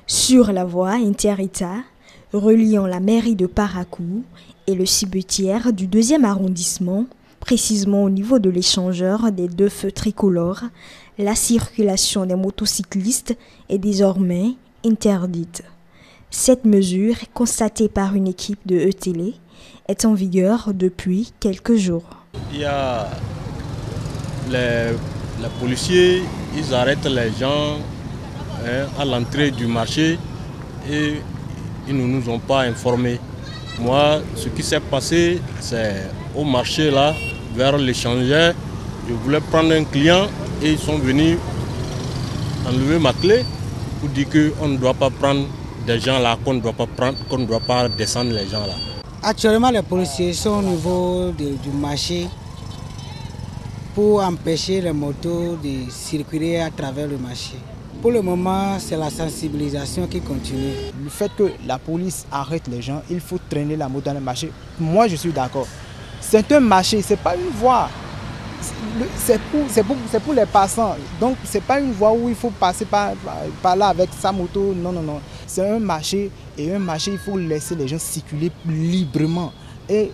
Sur la voie inter-État reliant la mairie de Parakou et le cimetière du 2e arrondissement, précisément au niveau de l'échangeur des 2 feux tricolores, la circulation des motocyclistes est désormais interdite. Cette mesure, constatée par une équipe de E-Télé, est en vigueur depuis quelques jours. Il y a les policiers, ils arrêtent les gens à l'entrée du marché et ils ne nous ont pas informés. Moi, ce qui s'est passé, c'est au marché là, vers l'échangeur. Je voulais prendre un client et ils sont venus enlever ma clé pour dire qu'on ne doit pas prendre des gens là, qu'on ne doit pas descendre les gens là. Actuellement, les policiers sont au niveau du marché pour empêcher les motos de circuler à travers le marché. Pour le moment, c'est la sensibilisation qui continue. Le fait que la police arrête les gens, il faut traîner la moto dans le marché. Moi, je suis d'accord. C'est un marché, ce n'est pas une voie. C'est pour les passants. Donc, ce n'est pas une voie où il faut passer par là avec sa moto. Non, non, non. C'est un marché et un marché, il faut laisser les gens circuler librement et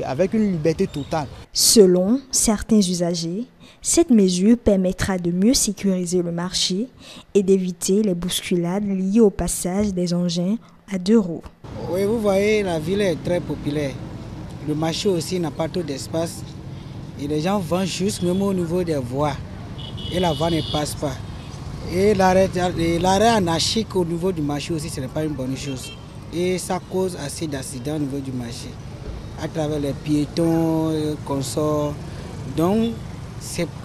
avec une liberté totale. Selon certains usagers, cette mesure permettra de mieux sécuriser le marché et d'éviter les bousculades liées au passage des engins à 2 roues. Oui, vous voyez, la ville est très populaire. Le marché aussi n'a pas trop d'espace. Et les gens vont juste même au niveau des voies. Et la voie ne passe pas. Et l'arrêt anarchique au niveau du marché aussi, ce n'est pas une bonne chose. Et ça cause assez d'accidents au niveau du marché. À travers les piétons, consorts. Donc,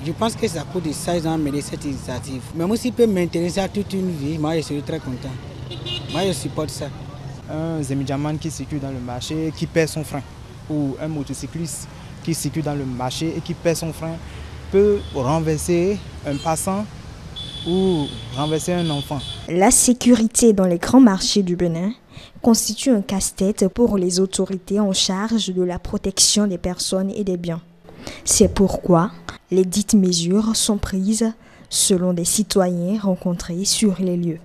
je pense que ça coûte de ça, ils ont amené cette initiative. Mais moi, s'ils peuvent maintenir ça toute une vie, moi, je serais très content. Moi, je supporte ça. Un Zémidjaman qui circule dans le marché, qui perd son frein, ou un motocycliste qui circule dans le marché et qui perd son frein, peut renverser un passant ou renverser un enfant. La sécurité dans les grands marchés du Bénin constitue un casse-tête pour les autorités en charge de la protection des personnes et des biens. C'est pourquoi les dites mesures sont prises selon des citoyens rencontrés sur les lieux.